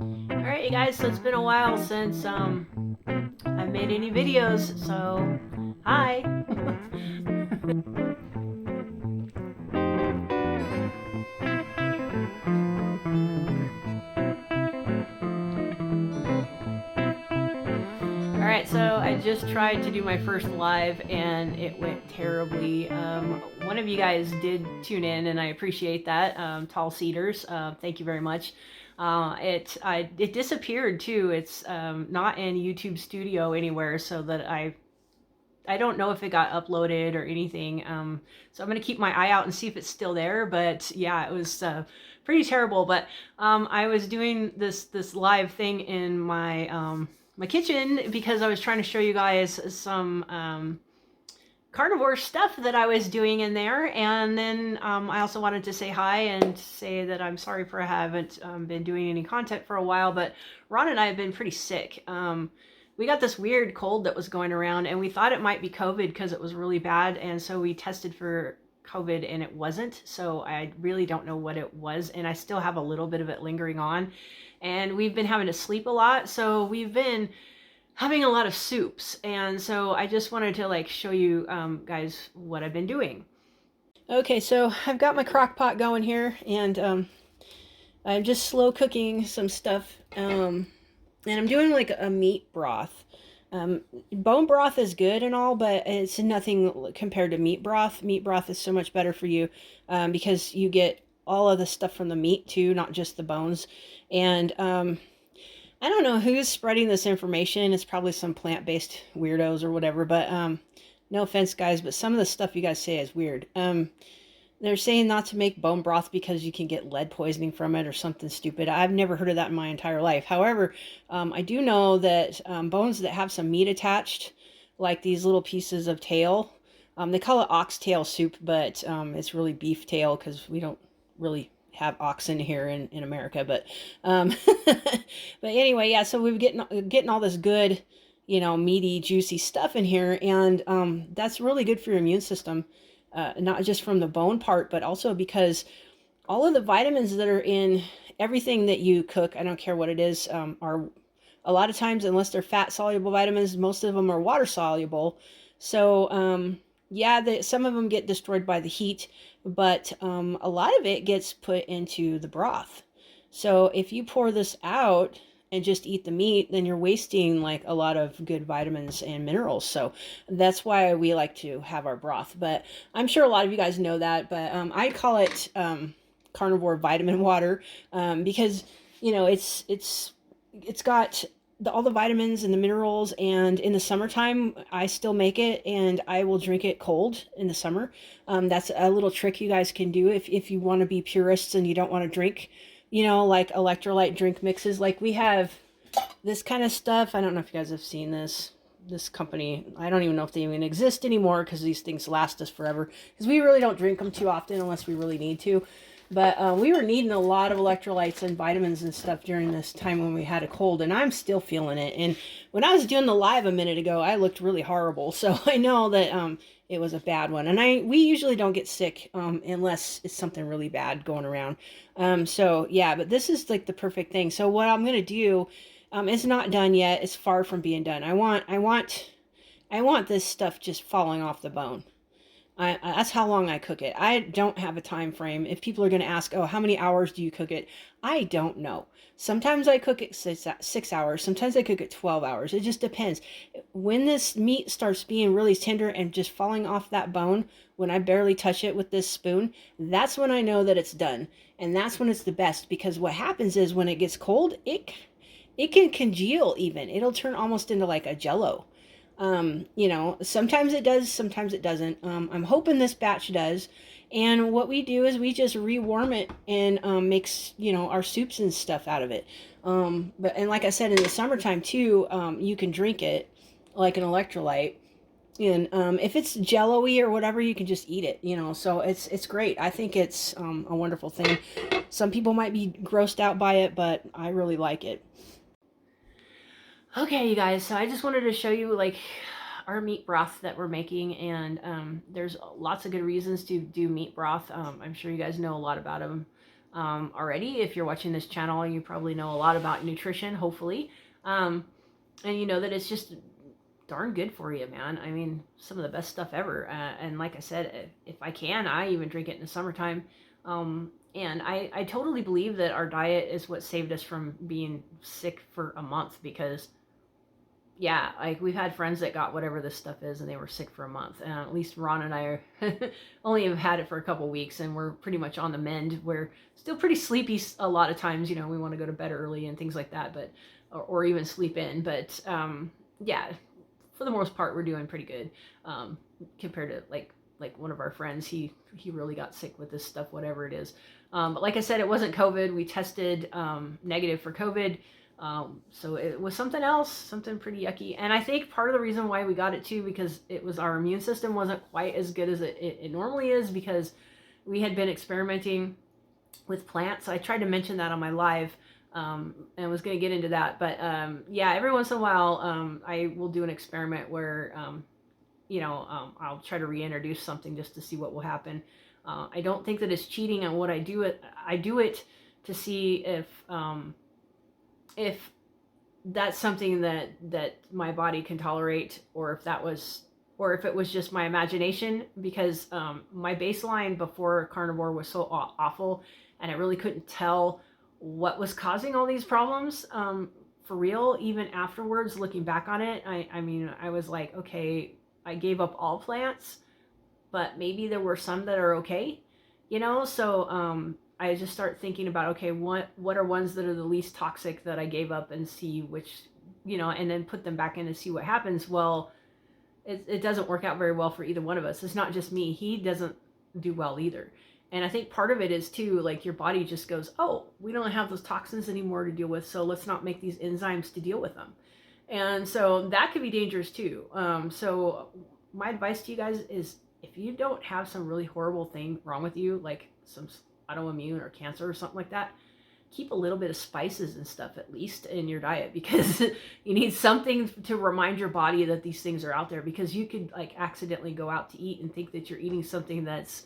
Alright, you guys, so it's been a while since I've made any videos, so hi. Alright, so I just tried to do my first live and it went terribly. One of you guys did tune in and I appreciate that. Tall Cedars, thank you very much. It disappeared too. It's not in YouTube Studio anywhere, so that I don't know if it got uploaded or anything. So I'm gonna keep my eye out and see if it's still there. But yeah, it was pretty terrible. But I was doing this live thing in my kitchen because I was trying to show you guys some carnivore stuff that I was doing in there. And then I also wanted to say hi and say that I'm sorry for I haven't been doing any content for a while, but Ron and I have been pretty sick. We got this weird cold that was going around and we thought it might be COVID because it was really bad. And so we tested for COVID and it wasn't. So I really don't know what it was. And I still have a little bit of it lingering on. And we've been having to sleep a lot. So we've been having a lot of soups. And so I just wanted to like show you guys what I've been doing. Okay, so I've got my crock pot going here and I'm just slow cooking some stuff. And I'm doing like a meat broth. Bone broth is good and all, but it's nothing compared to meat broth. Meat broth is so much better for you because you get all of the stuff from the meat too, not just the bones. And I don't know who's spreading this information. It's probably some plant-based weirdos or whatever, but no offense, guys, but some of the stuff you guys say is weird. They're saying not to make bone broth because you can get lead poisoning from it or something stupid. I've never heard of that in my entire life. However, I do know that bones that have some meat attached, like these little pieces of tail, they call it oxtail soup, but it's really beef tail because we don't really have oxen here in America. But but anyway, yeah. So we're getting all this good, meaty, juicy stuff in here, and that's really good for your immune system. Not just from the bone part, but also because all of the vitamins that are in everything that you cook, I don't care what it is, are a lot of times, unless they're fat soluble vitamins, most of them are water soluble. So, yeah, some of them get destroyed by the heat, but a lot of it gets put into the broth. So if you pour this out and just eat the meat, then you're wasting like a lot of good vitamins and minerals. So that's why we like to have our broth. But I'm sure a lot of you guys know that, but I call it carnivore vitamin water because it's got all the vitamins and the minerals. And in the summertime, I still make it and I will drink it cold in the summer. That's a little trick you guys can do if you want to be purists and you don't want to drink like electrolyte drink mixes. Like we have this kind of stuff. I don't know if you guys have seen this company. I don't even know if they even exist anymore because these things last us forever because we really don't drink them too often unless we really need to. But we were needing a lot of electrolytes and vitamins and stuff during this time when we had a cold, and I'm still feeling it. And when I was doing the live a minute ago, I looked really horrible, so I know that it was a bad one. And we usually don't get sick unless it's something really bad going around. So yeah, but this is like the perfect thing. So what I'm gonna do, it's not done yet. It's far from being done. I want this stuff just falling off the bone. That's how long I cook it. I don't have a time frame. If people are going to ask, oh, how many hours do you cook it? I don't know. Sometimes I cook it 6 hours. Sometimes I cook it 12 hours. It just depends. When this meat starts being really tender and just falling off that bone, when I barely touch it with this spoon, that's when I know that it's done. And that's when it's the best, because what happens is when it gets cold, it can congeal even. It'll turn almost into like a jello. Sometimes it does, sometimes it doesn't. I'm hoping this batch does. And what we do is we just rewarm it and mix, our soups and stuff out of it. And like I said, in the summertime too, you can drink it like an electrolyte. And if it's jello-y or whatever, you can just eat it, So it's great. I think it's a wonderful thing. Some people might be grossed out by it, but I really like it. Okay, you guys, so I just wanted to show you like our meat broth that we're making, and there's lots of good reasons to do meat broth. I'm sure you guys know a lot about them. already. If you're watching this channel, you probably know a lot about nutrition, hopefully. And you know that it's just darn good for you, man. I mean, some of the best stuff ever. And like I said, if I can, I even drink it in the summertime. And I totally believe that our diet is what saved us from being sick for a month, because yeah, like we've had friends that got whatever this stuff is and they were sick for a month. And at least Ron and I are only have had it for a couple weeks, and we're pretty much on the mend. We're still pretty sleepy a lot of times, you know, we want to go to bed early and things like that, but or even sleep in. But yeah, for the most part, we're doing pretty good compared to like one of our friends. He really got sick with this stuff, whatever it is. But like I said, it wasn't COVID. We tested negative for COVID. So it was something else, something pretty yucky. And I think part of the reason why we got it too, because it was our immune system wasn't quite as good as it normally is, because we had been experimenting with plants. I tried to mention that on my live, and was going to get into that. But yeah, every once in a while, I will do an experiment where, I'll try to reintroduce something just to see what will happen. I don't think that it's cheating on what I do. I do it to see if that's something that my body can tolerate, or if it was just my imagination, because my baseline before Carnivore was so awful, and I really couldn't tell what was causing all these problems for real. Even afterwards, looking back on it, I mean, I was like, okay, I gave up all plants, but maybe there were some that are okay, you know? So I just start thinking about, okay, what are ones that are the least toxic that I gave up, and see which, you know, and then put them back in and see what happens. Well, it doesn't work out very well for either one of us. It's not just me. He doesn't do well either. And I think part of it is too, like your body just goes, oh, we don't have those toxins anymore to deal with, so let's not make these enzymes to deal with them. And so that could be dangerous too. So my advice to you guys is, if you don't have some really horrible thing wrong with you, like some autoimmune or cancer or something like that, keep a little bit of spices and stuff at least in your diet, because you need something to remind your body that these things are out there, because you could like accidentally go out to eat and think that you're eating something that's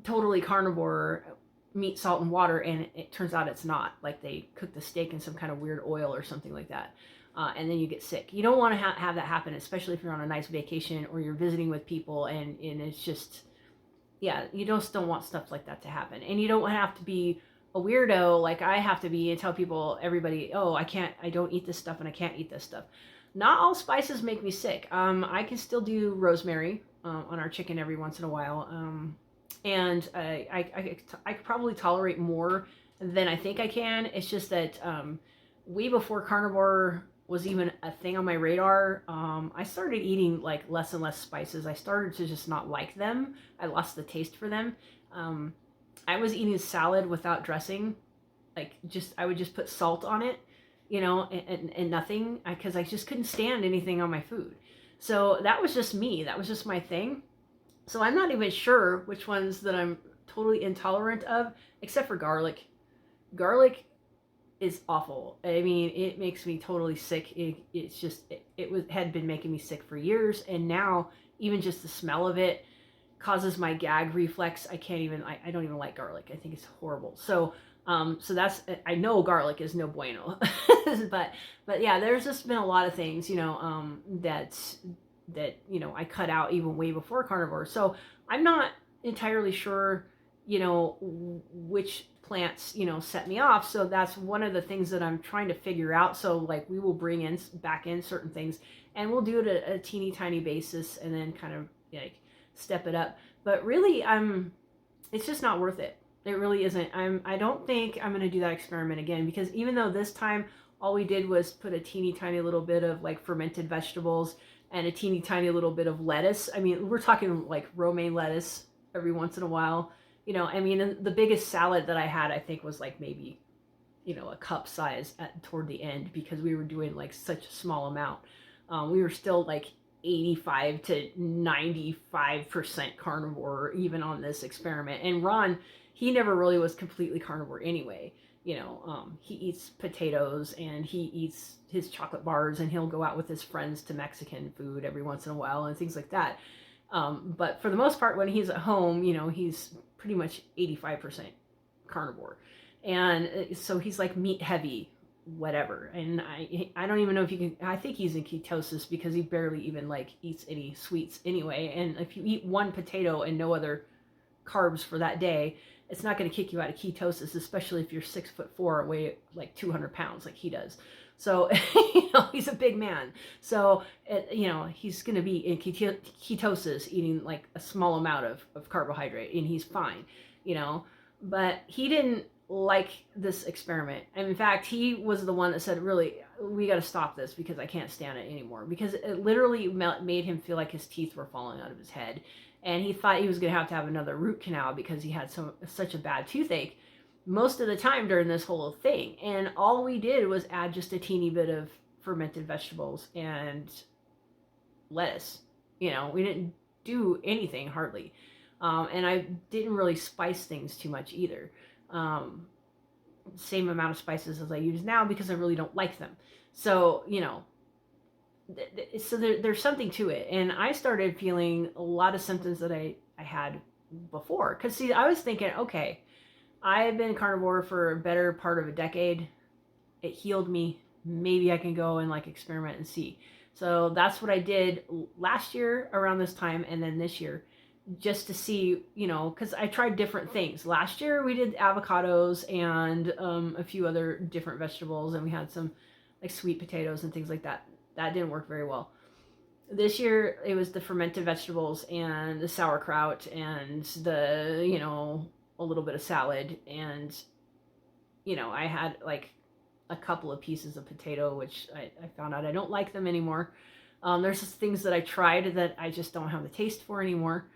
totally carnivore, meat, salt, and water, and it turns out it's not. Like they cook the steak in some kind of weird oil or something like that. And then you get sick. You don't want to have that happen, especially if you're on a nice vacation or you're visiting with people, and it's just, yeah, you just don't want stuff like that to happen. And you don't have to be a weirdo like I have to be and tell everybody, oh, I don't eat this stuff and I can't eat this stuff. Not all spices make me sick. I can still do rosemary on our chicken every once in a while. And I could probably tolerate more than I think I can. It's just that way before Carnivore was even a thing on my radar, I started eating like less and less spices. I started to just not like them. I lost the taste for them. I was eating salad without dressing. I would just put salt on it, you know, and nothing, because I just couldn't stand anything on my food. So that was just me. That was just my thing. So I'm not even sure which ones that I'm totally intolerant of, except for garlic. Garlic is awful. I mean, it makes me totally sick. It had been making me sick for years, and now even just the smell of it causes my gag reflex. I don't even like garlic. I think it's horrible. So that's, I know garlic is no bueno. but yeah, there's just been a lot of things, you know, that you know, I cut out even way before Carnivore. So I'm not entirely sure, you know, which plants, you know, set me off. So that's one of the things that I'm trying to figure out. So like we will bring back in certain things, and we'll do it at a teeny tiny basis, and then kind of like step it up. But really, it's just not worth it. It really isn't. I don't think I'm going to do that experiment again, because even though this time all we did was put a teeny tiny little bit of like fermented vegetables and a teeny tiny little bit of lettuce. I mean, we're talking like romaine lettuce every once in a while. You know, I mean, the biggest salad that I had, I think, was like maybe, you know, a cup size toward the end, because we were doing like such a small amount. We were still like 85 to 95% carnivore even on this experiment. And Ron, he never really was completely carnivore anyway. You know, he eats potatoes and he eats his chocolate bars, and he'll go out with his friends to Mexican food every once in a while and things like that. But for the most part, when he's at home, you know, he's pretty much 85% carnivore. And so he's like meat heavy, whatever. And I don't even know if you can, I think he's in ketosis because he barely even like eats any sweets anyway. And if you eat one potato and no other carbs for that day, it's not going to kick you out of ketosis, especially if you're 6'4" and weigh like 200 pounds like he does. So, he's a big man. So, he's going to be in ketosis eating like a small amount of carbohydrate, and he's fine, but he didn't like this experiment. And in fact, he was the one that said, really, we got to stop this because I can't stand it anymore, because it literally made him feel like his teeth were falling out of his head. And he thought he was going to have another root canal because he had such a bad toothache most of the time during this whole thing. And all we did was add just a teeny bit of fermented vegetables and lettuce. We didn't do anything hardly. And I didn't really spice things too much either. Same amount of spices as I use now because I really don't like them. So, so there's something to it. And I started feeling a lot of symptoms that I had before. Because, see, I was thinking, okay, I've been carnivore for a better part of a decade. It healed me. Maybe I can go and like experiment and see. So that's what I did last year around this time, and then this year, just to see, because I tried different things. Last year we did avocados and a few other different vegetables, and we had some like sweet potatoes and things like that. That didn't work very well. This year it was the fermented vegetables and the sauerkraut and the, a little bit of salad. And, I had like a couple of pieces of potato, which I found out I don't like them anymore. There's just things that I tried that I just don't have the taste for anymore.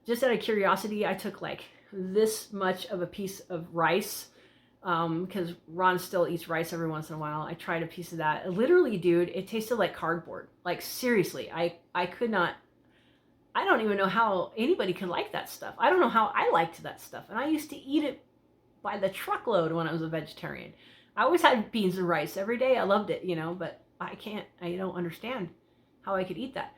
Just out of curiosity, I took like this much of a piece of rice, because Ron still eats rice every once in a while. I tried a piece of that. Literally, dude, it tasted like cardboard. Like, seriously, I could not, I don't even know how anybody can like that stuff. I don't know how I liked that stuff. And I used to eat it by the truckload when I was a vegetarian. I always had beans and rice every day. I loved it, but I don't understand how I could eat that.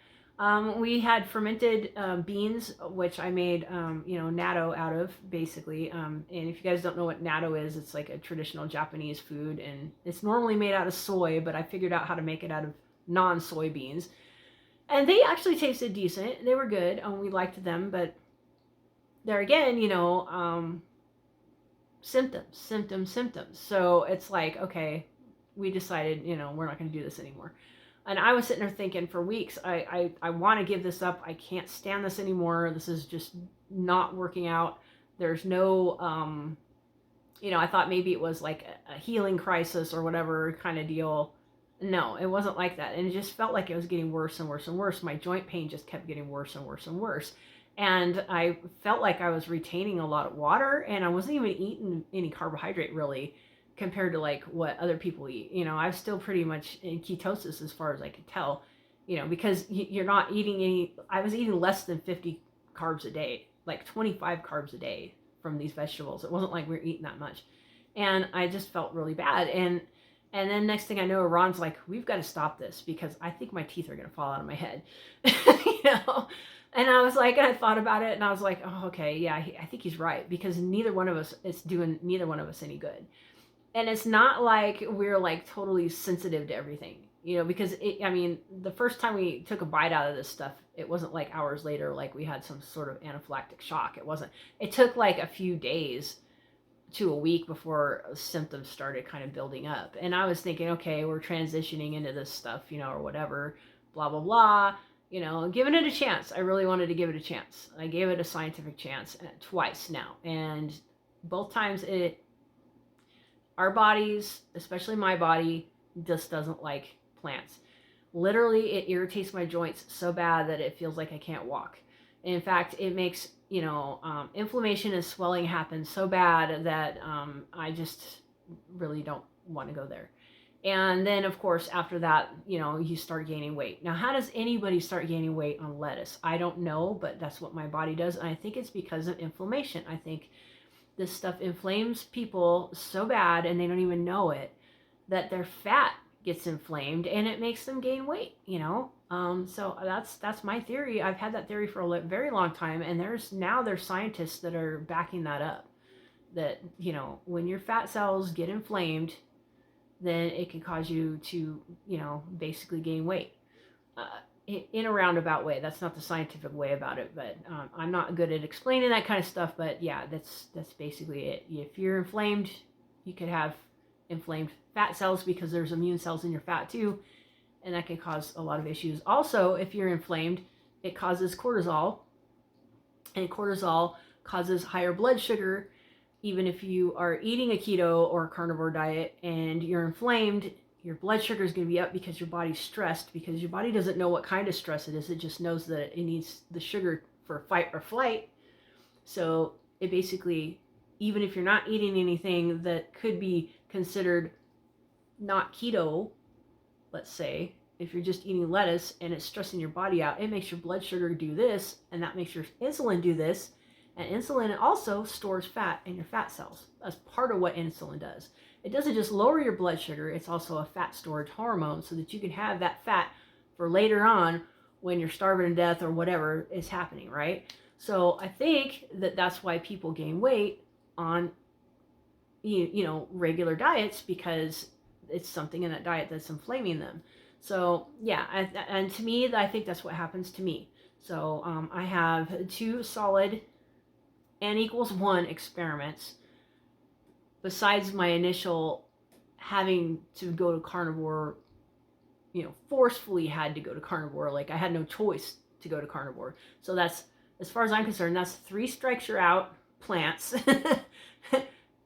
We had fermented beans, which I made, natto out of, basically. And if you guys don't know what natto is, it's like a traditional Japanese food, and it's normally made out of soy, but I figured out how to make it out of non-soy beans. And they actually tasted decent. They were good, and we liked them, but there again, symptoms. So it's like, okay, we decided, we're not going to do this anymore. And I was sitting there thinking for weeks, I want to give this up. I can't stand this anymore. This is just not working out. There's no, I thought maybe it was like a healing crisis or whatever kind of deal. No, it wasn't like that. And it just felt like it was getting worse and worse and worse. My joint pain just kept getting worse and worse and worse. And I felt like I was retaining a lot of water, and I wasn't even eating any carbohydrate really compared to like what other people eat. I was still pretty much in ketosis as far as I could tell, because you're not eating any, I was eating less than 50 carbs a day, like 25 carbs a day from these vegetables. It wasn't like we were eating that much. And I just felt really bad. And then next thing I know, Ron's like, we've got to stop this because I think my teeth are going to fall out of my head, And I was like, and I thought about it, and I was like, oh, okay, yeah, I think he's right, because neither one of us is doing neither one of us any good. And it's not like we're like totally sensitive to everything, because the first time we took a bite out of this stuff, it wasn't like hours later, like we had some sort of anaphylactic shock. It wasn't. It took like a few days to a week before symptoms started kind of building up. And I was thinking, okay, we're transitioning into this stuff, or whatever, blah, blah, blah. Giving it a chance. I really wanted to give it a chance. I gave it a scientific chance twice now. And both times our bodies, especially my body, just doesn't like plants. Literally, it irritates my joints so bad that it feels like I can't walk. In fact, it makes, inflammation and swelling happen so bad that I just really don't want to go there. And then, of course, after that, you start gaining weight. Now, how does anybody start gaining weight on lettuce? I don't know, but that's what my body does. And I think it's because of inflammation. I think this stuff inflames people so bad, and they don't even know it, that their fat gets inflamed and it makes them gain weight, So that's my theory. I've had that theory for a very long time, and there's scientists that are backing that up. that, you know, when your fat cells get inflamed, then it can cause you to, you know, basically gain weight. In a roundabout way. That's not the scientific way about it, but I'm not good at explaining that kind of stuff. But yeah, that's basically it. If you're inflamed, you could have inflamed fat cells because there's immune cells in your fat too, and that can cause a lot of issues. Also, if you're inflamed, it causes cortisol, and cortisol causes higher blood sugar. Even if you are eating a keto or a carnivore diet and you're inflamed, your blood sugar is going to be up because your body's stressed, because your body doesn't know what kind of stress it is. It just knows that it needs the sugar for fight or flight. So it basically, even if you're not eating anything that could be considered not keto, let's say, if you're just eating lettuce and it's stressing your body out, it makes your blood sugar do this, and that makes your insulin do this. And insulin also stores fat in your fat cells. That's part of what insulin does. It doesn't just lower your blood sugar, it's also a fat storage hormone so that you can have that fat for later on when you're starving to death or whatever is happening, right? So I think that that's why people gain weight on, you know, regular diets, because it's something in that diet that's inflaming them. So yeah, and to me, I think that's what happens to me. So I have 2 solid N=1 experiments besides my initial having to go to carnivore, you know, forcefully had to go to carnivore. Like I had no choice to go to carnivore. So that's, as far as I'm concerned, that's 3 strikes, you're out, plants.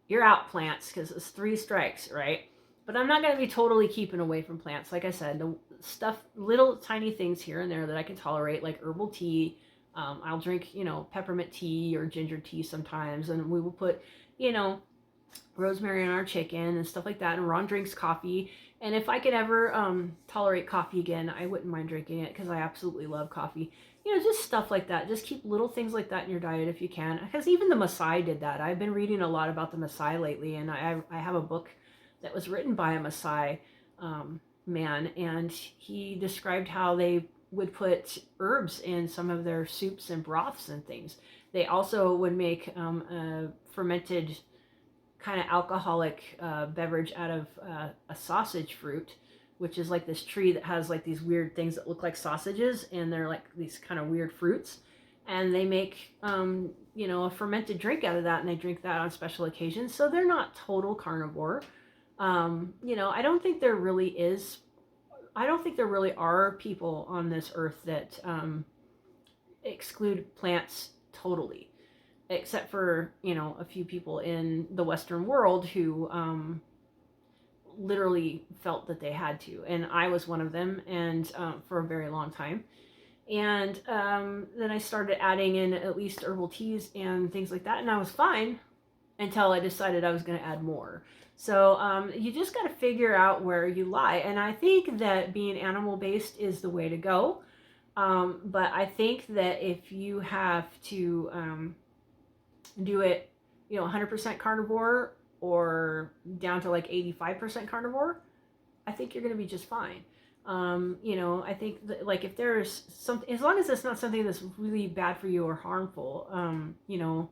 You're out, plants, because it's 3 strikes, right? But I'm not going to be totally keeping away from plants. Like I said, the stuff, little tiny things here and there that I can tolerate, like herbal tea. I'll drink, you know, peppermint tea or ginger tea sometimes, and we will put, you know, rosemary in our chicken and stuff like that. And Ron drinks coffee, and if I could ever tolerate coffee again, I wouldn't mind drinking it because I absolutely love coffee. You know, just stuff like that. Just keep little things like that in your diet if you can, because even the Maasai did that. I've been reading a lot about the Maasai lately, and I have a book that was written by a Maasai man, and he described how they would put herbs in some of their soups and broths and things. They also would make a fermented kind of alcoholic beverage out of a sausage fruit, which is like this tree that has like these weird things that look like sausages, and they're like these kind of weird fruits. And they make, you know, a fermented drink out of that, and they drink that on special occasions. So they're not total carnivore. You know, I don't think there really are people on this earth that exclude plants totally, except for, you know, a few people in the Western world who literally felt that they had to. And I was one of them, and for a very long time. And then I started adding in at least herbal teas and things like that, and I was fine until I decided I was going to add more. So you just got to figure out where you lie. And I think that being animal-based is the way to go. But I think that if you have to do it, you know, 100% carnivore or down to like 85% carnivore, I think you're going to be just fine. You know, I think that, like, if there's something, as long as it's not something that's really bad for you or harmful, you know,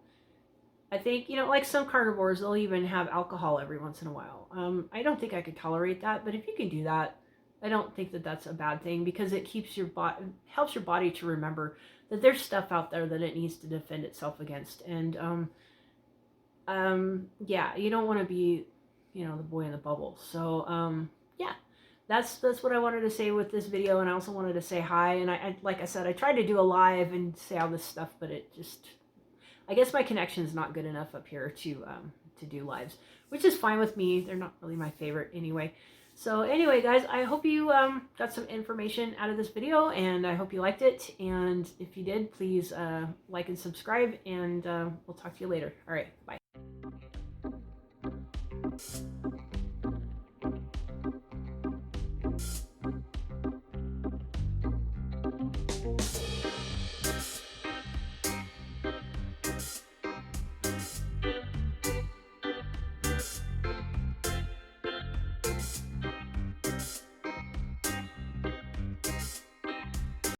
I think, you know, like some carnivores, they'll even have alcohol every once in a while. I don't think I could tolerate that, but if you can do that, I don't think that that's a bad thing, because it keeps your body, helps your body to remember that there's stuff out there that it needs to defend itself against. And yeah, you don't want to be, you know, the boy in the bubble. So yeah, that's what I wanted to say with this video. And I also wanted to say hi. And I like I said, I tried to do a live and say all this stuff, but it just, I guess my connection's not good enough up here to do lives, which is fine with me. They're not really my favorite anyway. So anyway, guys, I hope you got some information out of this video, and I hope you liked it. And if you did, please like and subscribe, and we'll talk to you later. All right, bye.